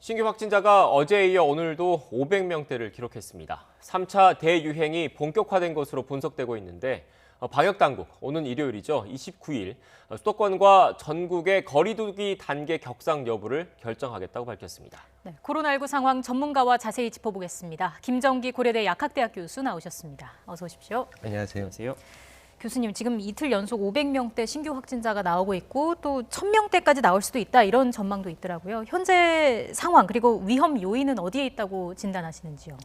신규 확진자가 어제에 이어 오늘도 500명대를 기록했습니다. 3차 대유행이 본격화된 것으로 분석되고 있는데 방역당국 오는 일요일이죠. 29일 수도권과 전국의 거리 두기 단계 격상 여부를 결정하겠다고 밝혔습니다. 네, 코로나19 상황 전문가와 자세히 짚어보겠습니다. 김정기 고려대 약학대학 교수 나오셨습니다. 어서 오십시오. 안녕하세요. 안녕하세요. 교수님, 지금 이틀 연속 500명대 신규 확진자가 나오고 있고 또 1000명대까지 나올 수도 있다 이런 전망도 있더라고요. 현재 상황 그리고 위험 요인은 어디에 있다고 진단하시는지요?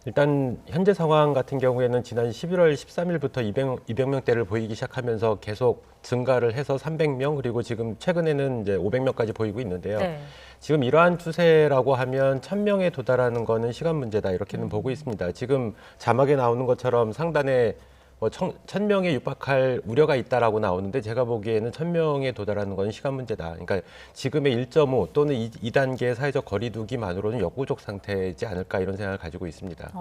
일단 현재 상황 같은 경우에는 지난 11월 13일부터 200명대를 보이기 시작하면서 계속 증가를 해서 300명 그리고 지금 최근에는 이제 500명까지 보이고 있는데요. 네. 지금 이러한 추세라고 하면 1000명에 도달하는 거는 시간 문제다 이렇게는 보고 있습니다. 지금 자막에 나오는 것처럼 상단에 1000명에 육박할 우려가 있다라고 나오는데 제가 보기에는 1000명에 도달하는 건 시간 문제다. 그러니까 지금의 1.5 또는 2단계의 사회적 거리두기만으로는 역부족 상태이지 않을까 이런 생각을 가지고 있습니다.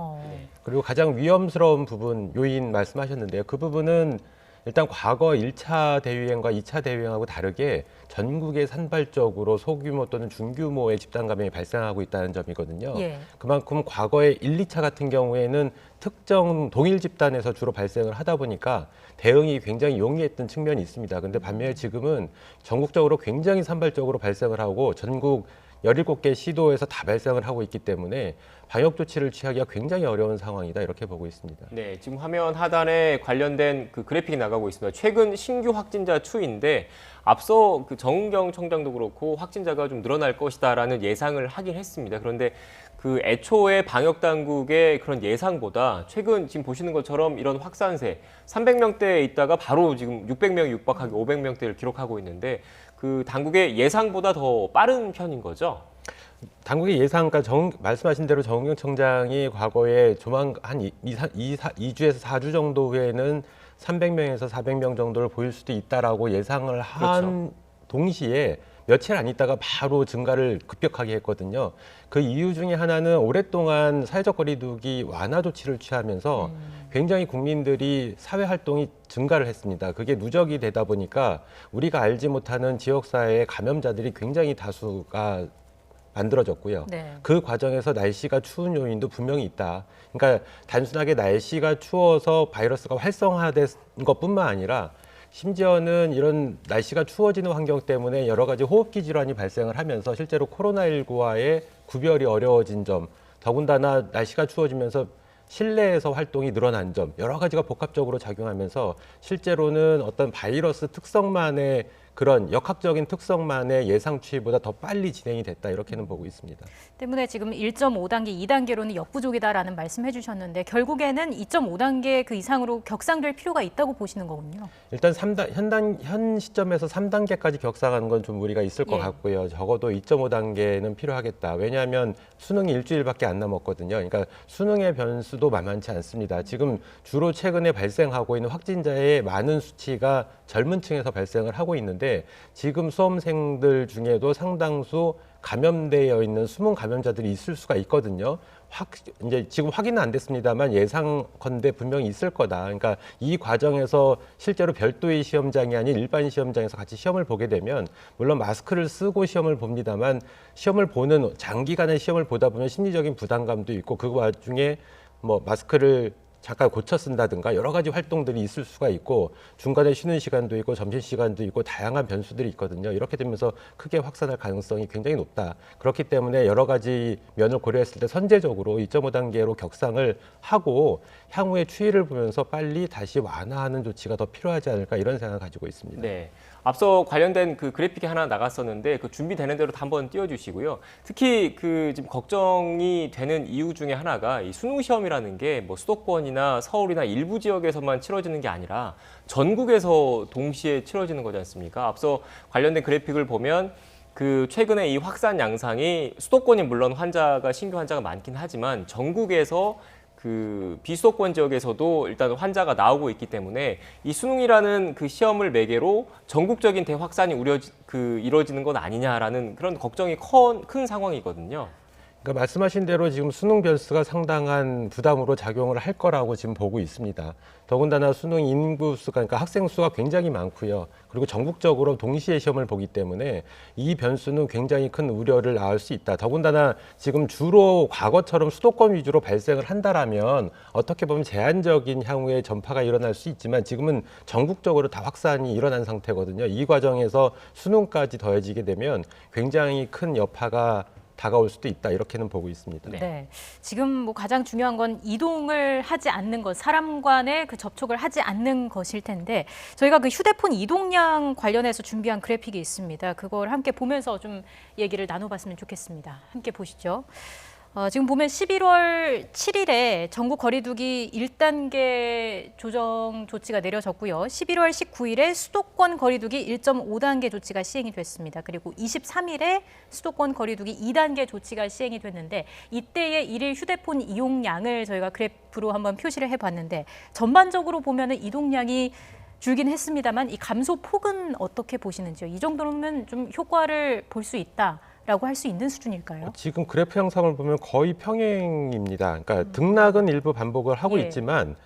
그리고 가장 위험스러운 부분, 요인 말씀하셨는데요. 그 부분은 일단 과거 1차 대유행과 2차 대유행하고 다르게 전국에 산발적으로 소규모 또는 중규모의 집단 감염이 발생하고 있다는 점이거든요. 예. 그만큼 과거에 1, 2차 같은 경우에는 특정 동일 집단에서 주로 발생을 하다 보니까 대응이 굉장히 용이했던 측면이 있습니다. 근데 반면에 지금은 전국적으로 굉장히 산발적으로 발생을 하고 전국 17개 시도에서 다 발생을 하고 있기 때문에 방역 조치를 취하기가 굉장히 어려운 상황이다 이렇게 보고 있습니다. 네, 지금 화면 하단에 관련된 그 그래픽이 나가고 있습니다. 최근 신규 확진자 추이인데 앞서 그 정은경 청장도 그렇고 확진자가 좀 늘어날 것이다라는 예상을 하긴 했습니다. 그런데 그 애초에 방역 당국의 그런 예상보다 최근 지금 보시는 것처럼 이런 확산세 300명대에 있다가 바로 지금 600명이 육박하기 500명대를 기록하고 있는데 그 당국의 예상보다 더 빠른 편인 거죠? 당국의 예상, 그러니까 말씀하신 대로 정은경 청장이 과거에 조만간 한 2주에서 4주 정도 후에는 300명에서 400명 정도를 보일 수도 있다라고 예상을 한 그렇죠. 동시에 며칠 안 있다가 바로 증가를 급격하게 했거든요. 그 이유 중에 하나는 오랫동안 사회적 거리두기 완화 조치를 취하면서 굉장히 국민들이 사회 활동이 증가를 했습니다. 그게 누적이 되다 보니까 우리가 알지 못하는 지역사회의 감염자들이 굉장히 다수가 만들어졌고요. 네. 그 과정에서 날씨가 추운 요인도 분명히 있다. 그러니까 단순하게 날씨가 추워서 바이러스가 활성화된 것뿐만 아니라 심지어는 이런 날씨가 추워지는 환경 때문에 여러 가지 호흡기 질환이 발생을 하면서 실제로 코로나19와의 구별이 어려워진 점, 더군다나 날씨가 추워지면서 실내에서 활동이 늘어난 점, 여러 가지가 복합적으로 작용하면서 실제로는 어떤 바이러스 특성만의 그런 역학적인 특성만의 예상 추이보다 더 빨리 진행이 됐다 이렇게는 보고 있습니다. 때문에 지금 1.5단계, 2단계로는 역부족이다라는 말씀해 주셨는데 결국에는 2.5단계 그 이상으로 격상될 필요가 있다고 보시는 거군요. 일단 현 시점에서 3단계까지 격상하는 건 좀 무리가 있을 것 예. 같고요. 적어도 2.5단계는 필요하겠다. 왜냐하면 수능이 일주일밖에 안 남았거든요. 그러니까 수능의 변수도 만만치 않습니다. 지금 주로 최근에 발생하고 있는 확진자의 많은 수치가 젊은 층에서 발생을 하고 있는데 지금 수험생들 중에도 상당수 감염되어 있는 숨은 감염자들이 있을 수가 있거든요. 이제 지금 확인은 안 됐습니다만 예상컨대 분명히 있을 거다. 그러니까 이 과정에서 실제로 별도의 시험장이 아닌 일반 시험장에서 같이 시험을 보게 되면 물론 마스크를 쓰고 시험을 봅니다만 시험을 보는 장기간의 시험을 보다 보면 심리적인 부담감도 있고 그 와중에 뭐 마스크를 잠깐 고쳐 쓴다든가 여러 가지 활동들이 있을 수가 있고 중간에 쉬는 시간도 있고 점심시간도 있고 다양한 변수들이 있거든요. 이렇게 되면서 크게 확산할 가능성이 굉장히 높다. 그렇기 때문에 여러 가지 면을 고려했을 때 선제적으로 2.5단계로 격상을 하고 향후의 추이를 보면서 빨리 다시 완화하는 조치가 더 필요하지 않을까 이런 생각을 가지고 있습니다. 네. 앞서 관련된 그 그래픽이 하나 나갔었는데 그 준비되는 대로 한번 띄워주시고요. 특히 그 지금 걱정이 되는 이유 중에 하나가 이 수능 시험이라는 게 뭐 수도권이나 서울이나 일부 지역에서만 치러지는 게 아니라 전국에서 동시에 치러지는 거지 않습니까? 앞서 관련된 그래픽을 보면 그 최근에 이 확산 양상이 수도권이 물론 신규 환자가 많긴 하지만 전국에서 그 비수도권 지역에서도 일단 환자가 나오고 있기 때문에 이 수능이라는 그 시험을 매개로 전국적인 대확산이 이루어지는 건 아니냐라는 그런 걱정이 큰 상황이거든요. 그러니까 말씀하신 대로 지금 수능 변수가 상당한 부담으로 작용을 할 거라고 지금 보고 있습니다. 더군다나 수능 인구수가 그러니까 학생 수가 굉장히 많고요. 그리고 전국적으로 동시에 시험을 보기 때문에 이 변수는 굉장히 큰 우려를 낳을 수 있다. 더군다나 지금 주로 과거처럼 수도권 위주로 발생을 한다라면 어떻게 보면 제한적인 향후에 전파가 일어날 수 있지만 지금은 전국적으로 다 확산이 일어난 상태거든요. 이 과정에서 수능까지 더해지게 되면 굉장히 큰 여파가 다가올 수도 있다 이렇게는 보고 있습니다. 네. 지금 뭐 가장 중요한 건 이동을 하지 않는 것, 사람 간의 그 접촉을 하지 않는 것일 텐데 저희가 그 휴대폰 이동량 관련해서 준비한 그래픽이 있습니다. 그걸 함께 보면서 좀 얘기를 나눠봤으면 좋겠습니다. 함께 보시죠. 지금 보면 11월 7일에 전국 거리두기 1단계 조정 조치가 내려졌고요. 11월 19일에 수도권 거리두기 1.5단계 조치가 시행이 됐습니다. 그리고 23일에 수도권 거리두기 2단계 조치가 시행이 됐는데 이때의 일일 휴대폰 이용량을 저희가 그래프로 한번 표시를 해봤는데 전반적으로 보면은 이동량이 줄긴 했습니다만 이 감소 폭은 어떻게 보시는지요? 이 정도면 좀 효과를 볼 수 있다. 라고 할 수 있는 수준일까요? 지금 그래프 형상을 보면 거의 평행입니다. 그러니까 등락은 일부 반복을 하고 예. 있지만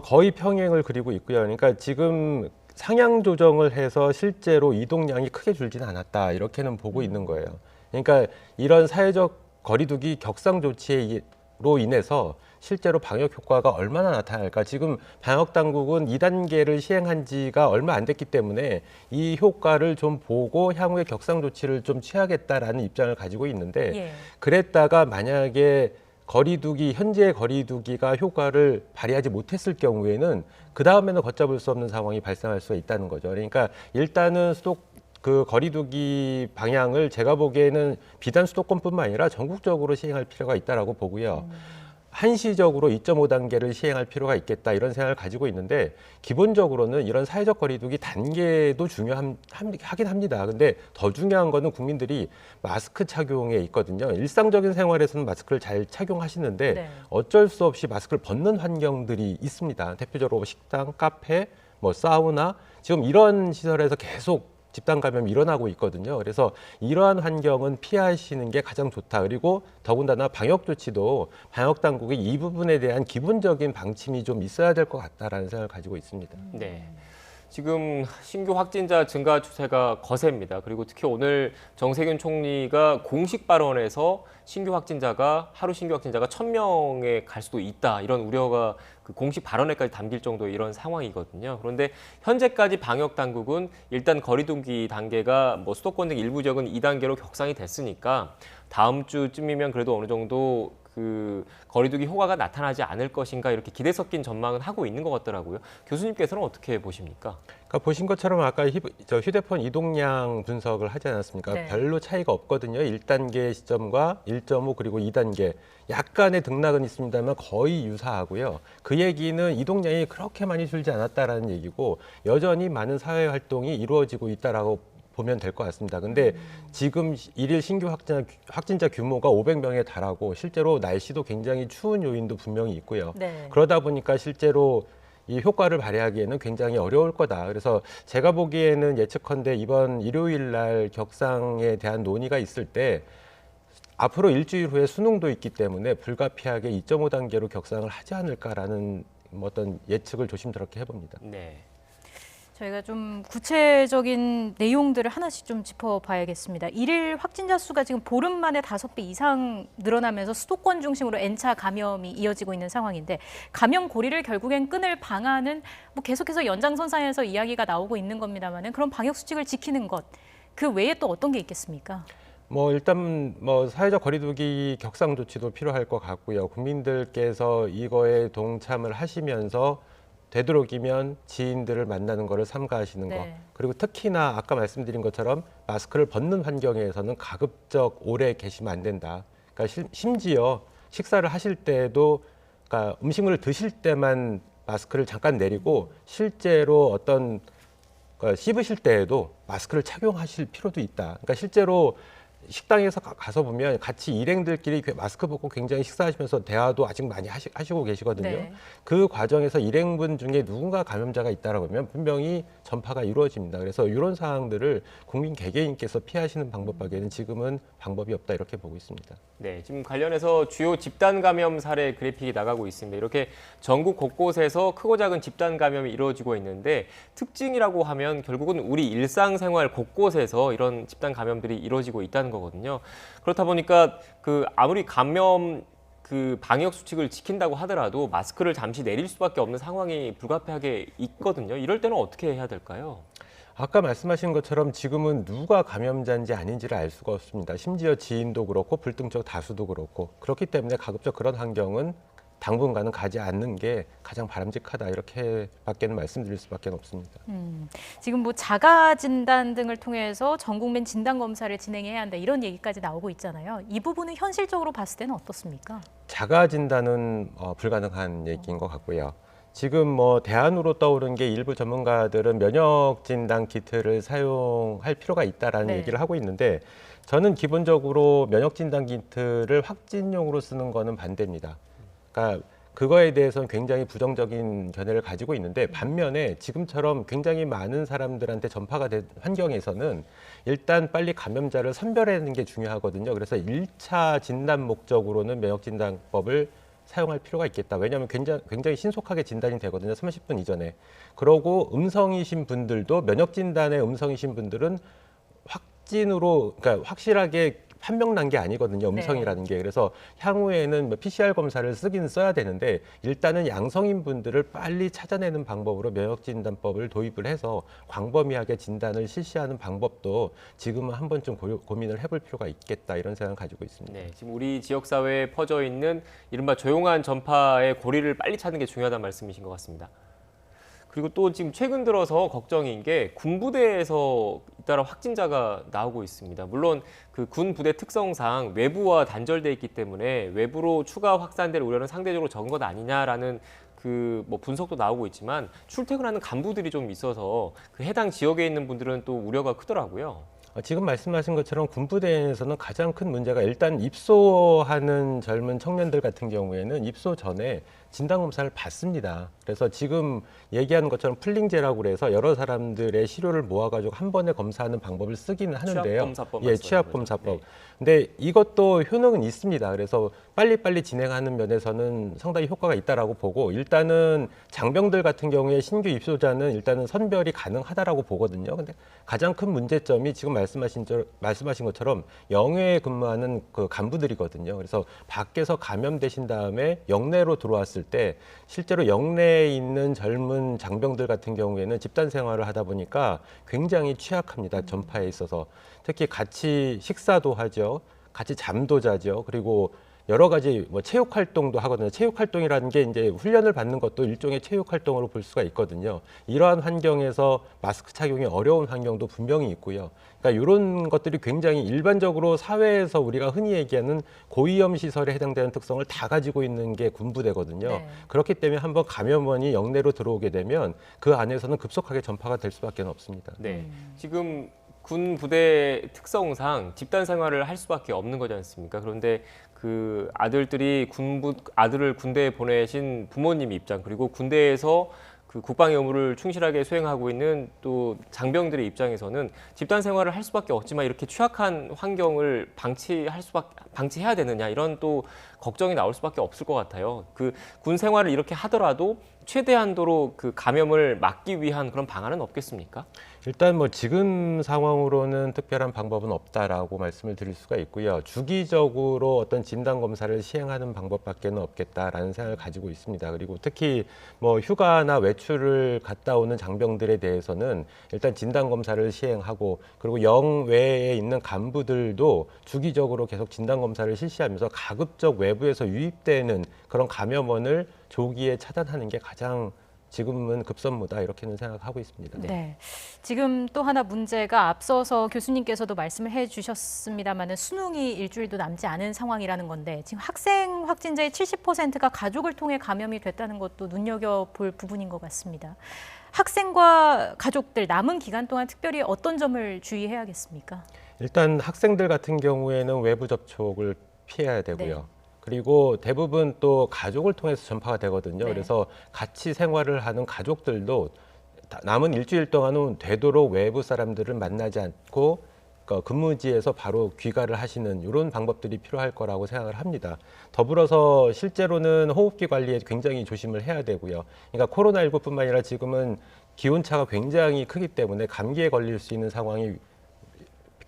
거의 평행을 그리고 있고요. 그러니까 지금 상향 조정을 해서 실제로 이동량이 크게 줄지는 않았다 이렇게는 보고 있는 거예요. 그러니까 이런 사회적 거리두기 격상 조치로 인해서 실제로 방역 효과가 얼마나 나타날까? 지금 방역 당국은 2단계를 시행한 지가 얼마 안 됐기 때문에 이 효과를 좀 보고 향후에 격상 조치를 좀 취하겠다라는 입장을 가지고 있는데 예. 그랬다가 만약에 현재 거리두기가 효과를 발휘하지 못했을 경우에는 그 다음에는 걷잡을 수 없는 상황이 발생할 수가 있다는 거죠. 그러니까 일단은 그 거리두기 방향을 제가 보기에는 비단 수도권뿐만 아니라 전국적으로 시행할 필요가 있다라고 보고요. 한시적으로 2.5단계를 시행할 필요가 있겠다 이런 생각을 가지고 있는데 기본적으로는 이런 사회적 거리두기 단계도 중요하긴 합니다. 근데 더 중요한 거는 국민들이 마스크 착용에 있거든요. 일상적인 생활에서는 마스크를 잘 착용하시는데 네. 어쩔 수 없이 마스크를 벗는 환경들이 있습니다. 대표적으로 식당, 카페, 사우나 지금 이런 시설에서 계속 집단 감염이 일어나고 있거든요. 그래서 이러한 환경은 피하시는 게 가장 좋다. 그리고 더군다나 방역 조치도 방역 당국이 이 부분에 대한 기본적인 방침이 좀 있어야 될 것 같다라는 생각을 가지고 있습니다. 네. 지금 신규 확진자 증가 추세가 거셉니다. 그리고 특히 오늘 정세균 총리가 공식 발언에서 하루 신규 확진자가 1,000명에 갈 수도 있다. 이런 우려가 그 공식 발언에까지 담길 정도의 이런 상황이거든요. 그런데 현재까지 방역 당국은 일단 거리두기 단계가 수도권 등 일부 지역은 2단계로 격상이 됐으니까 다음 주쯤이면 그래도 어느 정도 그 거리두기 효과가 나타나지 않을 것인가 이렇게 기대 섞인 전망은 하고 있는 것 같더라고요. 교수님께서는 어떻게 보십니까? 그러니까 보신 것처럼 아까 휴대폰 이동량 분석을 하지 않았습니까? 네. 별로 차이가 없거든요. 1단계 시점과 1.5 그리고 2단계 약간의 등락은 있습니다만 거의 유사하고요. 그 얘기는 이동량이 그렇게 많이 줄지 않았다라는 얘기고 여전히 많은 사회 활동이 이루어지고 있다라고 보면 될 것 같습니다. 근데 지금 일일 신규 확진자 규모가 500명에 달하고 실제로 날씨도 굉장히 추운 요인도 분명히 있고요. 네. 그러다 보니까 실제로 이 효과를 발휘하기에는 굉장히 어려울 거다. 그래서 제가 보기에는 예측컨대 이번 일요일 날 격상에 대한 논의가 있을 때 앞으로 일주일 후에 수능도 있기 때문에 불가피하게 2.5단계로 격상을 하지 않을까라는 어떤 예측을 조심스럽게 해봅니다. 네. 저희가 좀 구체적인 내용들을 하나씩 좀 짚어봐야겠습니다. 일일 확진자 수가 지금 보름 만에 5배 이상 늘어나면서 수도권 중심으로 N차 감염이 이어지고 있는 상황인데 감염 고리를 결국엔 끊을 방안은 계속해서 연장선상에서 이야기가 나오고 있는 겁니다만은 그런 방역 수칙을 지키는 것, 그 외에 또 어떤 게 있겠습니까? 일단 사회적 거리두기 격상 조치도 필요할 것 같고요. 국민들께서 이거에 동참을 하시면서 되도록이면 지인들을 만나는 거를 삼가하시는 거. 네. 그리고 특히나 아까 말씀드린 것처럼 마스크를 벗는 환경에서는 가급적 오래 계시면 안 된다. 그러니까 심지어 식사를 하실 때도 그러니까 음식물을 드실 때만 마스크를 잠깐 내리고 실제로 씹으실 때에도 마스크를 착용하실 필요도 있다. 그러니까 실제로 식당에서 가서 보면 같이 일행들끼리 마스크 벗고 굉장히 식사하시면서 대화도 아직 많이 하시고 계시거든요. 네. 그 과정에서 일행분 중에 누군가 감염자가 있다라고 하면 분명히 전파가 이루어집니다. 그래서 이런 사항들을 국민 개개인께서 피하시는 방법밖에는 지금은 방법이 없다 이렇게 보고 있습니다. 네, 지금 관련해서 주요 집단 감염 사례 그래픽이 나가고 있습니다. 이렇게 전국 곳곳에서 크고 작은 집단 감염이 이루어지고 있는데 특징이라고 하면 결국은 우리 일상생활 곳곳에서 이런 집단 감염들이 이루어지고 있다는 거거든요. 그렇다 보니까 그 아무리 감염 그 방역 수칙을 지킨다고 하더라도 마스크를 잠시 내릴 수밖에 없는 상황이 불가피하게 있거든요. 이럴 때는 어떻게 해야 될까요? 아까 말씀하신 것처럼 지금은 누가 감염자인지 아닌지를 알 수가 없습니다. 심지어 지인도 그렇고 불특정 다수도 그렇고 그렇기 때문에 가급적 그런 환경은 당분간은 가지 않는 게 가장 바람직하다 이렇게밖에는 말씀드릴 수밖에 없습니다. 지금 뭐 자가 진단 등을 통해서 전 국민 진단 검사를 진행해야 한다 이런 얘기까지 나오고 있잖아요. 이 부분은 현실적으로 봤을 때는 어떻습니까? 자가 진단은 불가능한 얘기인 것 같고요. 지금 뭐 대안으로 떠오른 게 일부 전문가들은 면역 진단 키트를 사용할 필요가 있다라는 네. 얘기를 하고 있는데 저는 기본적으로 면역 진단 키트를 확진용으로 쓰는 거는 반대입니다. 그러니까 그거에 대해서는 굉장히 부정적인 견해를 가지고 있는데 반면에 지금처럼 굉장히 많은 사람들한테 전파가 된 환경에서는 일단 빨리 감염자를 선별하는 게 중요하거든요. 그래서 1차 진단 목적으로는 면역 진단법을 사용할 필요가 있겠다. 왜냐하면 굉장히 신속하게 진단이 되거든요. 30분 이전에. 그러고 음성이신 분들도 면역 진단에 음성이신 분들은 확진으로 그러니까 확실하게 판명 난 게 아니거든요. 음성이라는 게. 그래서 향후에는 PCR 검사를 쓰긴 써야 되는데 일단은 양성인 분들을 빨리 찾아내는 방법으로 면역 진단법을 도입을 해서 광범위하게 진단을 실시하는 방법도 지금은 한 번쯤 고민을 해볼 필요가 있겠다 이런 생각을 가지고 있습니다. 네, 지금 우리 지역 사회에 퍼져 있는 이른바 조용한 전파의 고리를 빨리 찾는 게 중요하다는 말씀이신 것 같습니다. 그리고 또 지금 최근 들어서 걱정인 게 군부대에서 잇따라 확진자가 나오고 있습니다. 물론 그 군부대 특성상 외부와 단절돼 있기 때문에 외부로 추가 확산될 우려는 상대적으로 적은 것 아니냐라는 그 뭐 분석도 나오고 있지만 출퇴근하는 간부들이 좀 있어서 그 해당 지역에 있는 분들은 또 우려가 크더라고요. 지금 말씀하신 것처럼 군부대에서는 가장 큰 문제가 일단 입소하는 젊은 청년들 같은 경우에는 입소 전에 진단검사를 받습니다. 그래서 지금 얘기하는 것처럼 풀링제라고 그래서 여러 사람들의 시료를 모아가지고 한 번에 검사하는 방법을 쓰기는 하는데요. 취합검사법 예, 취합검사법. 네. 근데 이것도 효능은 있습니다. 그래서 빨리빨리 진행하는 면에서는 상당히 효과가 있다라고 보고 일단은 장병들 같은 경우에 신규 입소자는 일단은 선별이 가능하다라고 보거든요. 근데 가장 큰 문제점이 지금 말씀하신 것처럼 영해에 근무하는 그 간부들이거든요. 그래서 밖에서 감염되신 다음에 영내로 들어왔을 때 실제로 영내에 있는 젊은 장병들 같은 경우에는 집단 생활을 하다 보니까 굉장히 취약합니다. 전파에 있어서. 특히 같이 식사도 하죠. 같이 잠도 자죠. 그리고 여러 가지 뭐 체육 활동도 하거든요. 체육 활동이라는 게 이제 훈련을 받는 것도 일종의 체육 활동으로 볼 수가 있거든요. 이러한 환경에서 마스크 착용이 어려운 환경도 분명히 있고요. 그러니까 이런 것들이 굉장히 일반적으로 사회에서 우리가 흔히 얘기하는 고위험 시설에 해당되는 특성을 다 가지고 있는 게 군부대거든요. 네. 그렇기 때문에 한번 감염원이 영내로 들어오게 되면 그 안에서는 급속하게 전파가 될 수밖에 없습니다. 네, 지금 군 부대 특성상 집단 생활을 할 수밖에 없는 거지 않습니까? 그런데 그 아들을 군대에 보내신 부모님 입장 그리고 군대에서 그 국방의 의무를 충실하게 수행하고 있는 또 장병들의 입장에서는 집단 생활을 할 수밖에 없지만 이렇게 취약한 환경을 방치해야 되느냐 이런 또 걱정이 나올 수밖에 없을 것 같아요. 그 군 생활을 이렇게 하더라도 최대한도로 그 감염을 막기 위한 그런 방안은 없겠습니까? 일단 뭐 지금 상황으로는 특별한 방법은 없다라고 말씀을 드릴 수가 있고요. 주기적으로 어떤 진단 검사를 시행하는 방법밖에는 없겠다라는 생각을 가지고 있습니다. 그리고 특히 뭐 휴가나 외출을 갔다 오는 장병들에 대해서는 일단 진단 검사를 시행하고 그리고 영외에 있는 간부들도 주기적으로 계속 진단 검사를 실시하면서 가급적 외부에서 유입되는 그런 감염원을 조기에 차단하는 게 가장 지금은 급선무다 이렇게는 생각하고 있습니다. 네. 지금 또 하나 문제가 앞서서 교수님께서도 말씀을 해주셨습니다마는 수능이 일주일도 남지 않은 상황이라는 건데 지금 학생 확진자의 70%가 가족을 통해 감염이 됐다는 것도 눈여겨볼 부분인 것 같습니다. 학생과 가족들 남은 기간 동안 특별히 어떤 점을 주의해야겠습니까? 일단 학생들 같은 경우에는 외부 접촉을 피해야 되고요. 네. 그리고 대부분 또 가족을 통해서 전파가 되거든요. 네. 그래서 같이 생활을 하는 가족들도 남은 일주일 동안은 되도록 외부 사람들을 만나지 않고 근무지에서 바로 귀가를 하시는 이런 방법들이 필요할 거라고 생각을 합니다. 더불어서 실제로는 호흡기 관리에 굉장히 조심을 해야 되고요. 그러니까 코로나19뿐만 아니라 지금은 기온차가 굉장히 크기 때문에 감기에 걸릴 수 있는 상황이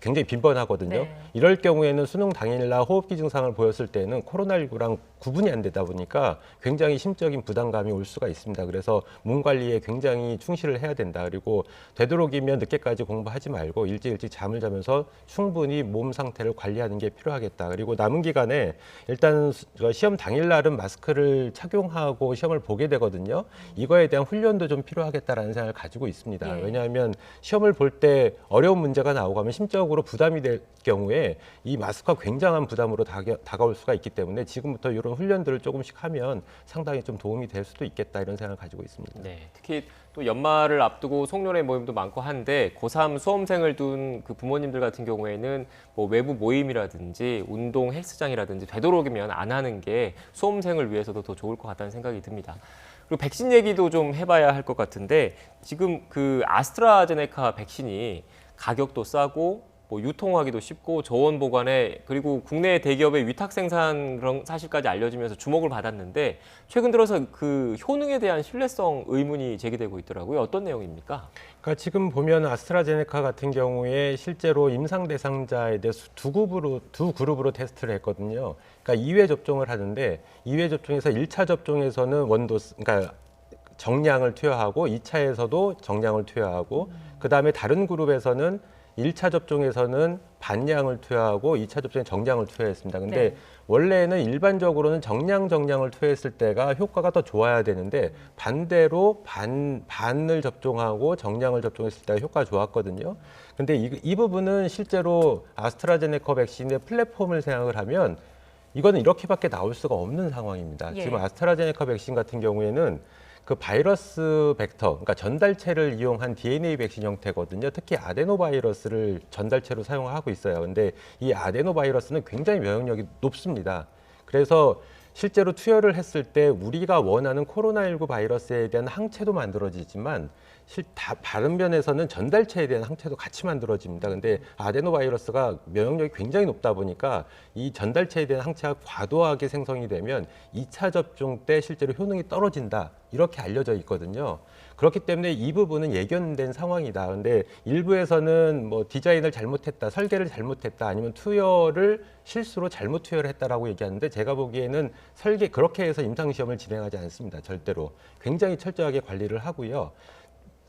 굉장히 빈번하거든요. 네. 이럴 경우에는 수능 당일날 호흡기 증상을 보였을 때는 코로나19랑 구분이 안 되다 보니까 굉장히 심적인 부담감이 올 수가 있습니다. 그래서 몸 관리에 굉장히 충실을 해야 된다. 그리고 되도록이면 늦게까지 공부하지 말고 일찍 잠을 자면서 충분히 몸 상태를 관리하는 게 필요하겠다. 그리고 남은 기간에 일단 시험 당일날은 마스크를 착용하고 시험을 보게 되거든요. 이거에 대한 훈련도 좀 필요하겠다라는 생각을 가지고 있습니다. 예. 왜냐하면 시험을 볼 때 어려운 문제가 나오고 하면 심적으로 부담이 될 경우에 이 마스크가 굉장한 부담으로 다가올 수가 있기 때문에 지금부터 이런 훈련들을 조금씩 하면 상당히 좀 도움이 될 수도 있겠다 이런 생각을 가지고 있습니다. 네, 특히 또 연말을 앞두고 송년회 모임도 많고 한데 고3 수험생을 둔 그 부모님들 같은 경우에는 뭐 외부 모임이라든지 운동 헬스장이라든지 되도록이면 안 하는 게 수험생을 위해서도 더 좋을 것 같다는 생각이 듭니다. 그리고 백신 얘기도 좀 해봐야 할 것 같은데 지금 그 아스트라제네카 백신이 가격도 싸고 뭐 유통하기도 쉽고 저온 보관에 그리고 국내 대기업의 위탁 생산 그런 사실까지 알려지면서 주목을 받았는데 최근 들어서 그 효능에 대한 신뢰성 의문이 제기되고 있더라고요. 어떤 내용입니까? 그러니까 지금 보면 아스트라제네카 같은 경우에 실제로 임상 대상자에 대해서 두 그룹으로 테스트를 했거든요. 그러니까 2회 접종을 하는데 2회 접종에서 1차 접종에서는 그러니까 정량을 투여하고 2차에서도 정량을 투여하고 그다음에 다른 그룹에서는 1차 접종에서는 반량을 투여하고 2차 접종에 정량을 투여했습니다. 근데 네. 원래는 일반적으로는 정량을 투여했을 때가 효과가 더 좋아야 되는데 반대로 반을 접종하고 정량을 접종했을 때가 효과가 좋았거든요. 근데 이 부분은 실제로 아스트라제네카 백신의 플랫폼을 생각을 하면 이거는 이렇게밖에 나올 수가 없는 상황입니다. 예. 지금 아스트라제네카 백신 같은 경우에는 그 바이러스 벡터, 그러니까 전달체를 이용한 DNA 백신 형태거든요. 특히 아데노바이러스를 전달체로 사용하고 있어요. 근데 이 아데노바이러스는 굉장히 면역력이 높습니다. 그래서 실제로 투여를 했을 때 우리가 원하는 코로나19 바이러스에 대한 항체도 만들어지지만 다른 면에서는 전달체에 대한 항체도 같이 만들어집니다. 근데 아데노바이러스가 면역력이 굉장히 높다 보니까 이 전달체에 대한 항체가 과도하게 생성이 되면 2차 접종 때 실제로 효능이 떨어진다. 이렇게 알려져 있거든요. 그렇기 때문에 이 부분은 예견된 상황이다. 근데 일부에서는 뭐 디자인을 잘못했다, 설계를 잘못했다, 아니면 투여를 실수로 잘못 투여를 했다라고 얘기하는데 제가 보기에는 그렇게 해서 임상시험을 진행하지 않습니다. 절대로. 굉장히 철저하게 관리를 하고요.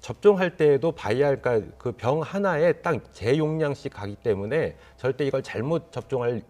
접종할 때에도 그러니까 그 병 하나에 딱 제용량씩 가기 때문에 절대 이걸 잘못 접종할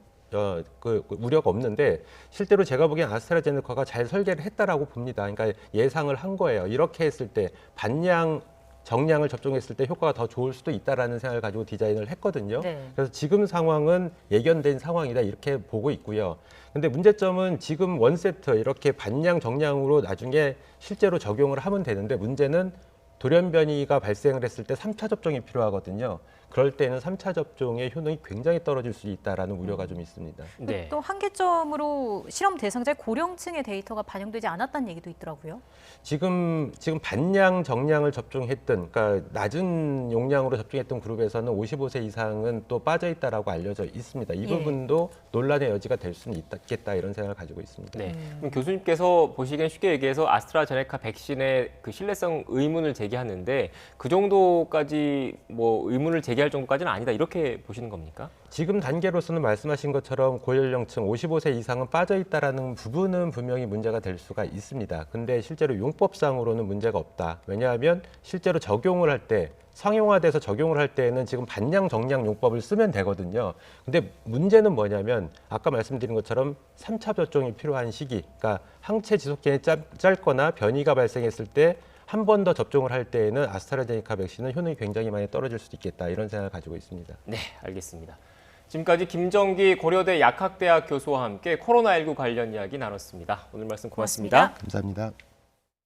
그 우려가 없는데 실제로 제가 보기엔 아스트라제네카가 잘 설계를 했다라고 봅니다. 그러니까 예상을 한 거예요. 이렇게 했을 때 반량 정량을 접종했을 때 효과가 더 좋을 수도 있다라는 생각을 가지고 디자인을 했거든요. 네. 그래서 지금 상황은 예견된 상황이다 이렇게 보고 있고요. 근데 문제점은 지금 원세트 이렇게 반량 정량으로 나중에 실제로 적용을 하면 되는데 문제는 돌연변이가 발생을 했을 때 3차 접종이 필요하거든요. 그럴 때는 3차 접종의 효능이 굉장히 떨어질 수 있다라는 우려가 좀 있습니다. 네. 또 한계점으로 실험 대상자의 고령층의 데이터가 반영되지 않았다는 얘기도 있더라고요. 지금 반량 정량을 접종했던 그러니까 낮은 용량으로 접종했던 그룹에서는 55세 이상은 또 빠져 있다라고 알려져 있습니다. 이 예. 부분도 논란의 여지가 될 수는 있겠다 이런 생각을 가지고 있습니다. 네. 그럼 교수님께서 보시기엔 쉽게 얘기해서 아스트라제네카 백신의 그 신뢰성 의문을 제기하는데 그 정도까지 뭐 의문을 제기할 정도까지는 아니다 이렇게 보시는 겁니까? 지금 단계로서는 말씀하신 것처럼 고연령층 55세 이상은 빠져 있다라는 부분은 분명히 문제가 될 수가 있습니다. 근데 실제로 용법상으로는 문제가 없다. 왜냐하면 실제로 적용을 할 때 상용화돼서 적용을 할 때에는 지금 반량 정량 용법을 쓰면 되거든요. 근데 문제는 뭐냐면 아까 말씀드린 것처럼 3차 접종이 필요한 시기, 그러니까 항체 지속 기간이 짧거나 변이가 발생했을 때 한 번 더 접종을 할 때에는 아스트라제네카 백신은 효능이 굉장히 많이 떨어질 수도 있겠다 이런 생각을 가지고 있습니다. 네, 알겠습니다. 지금까지 김정기 고려대 약학대학 교수와 함께 코로나19 관련 이야기 나눴습니다. 오늘 말씀 고맙습니다. 고맙습니다. 감사합니다.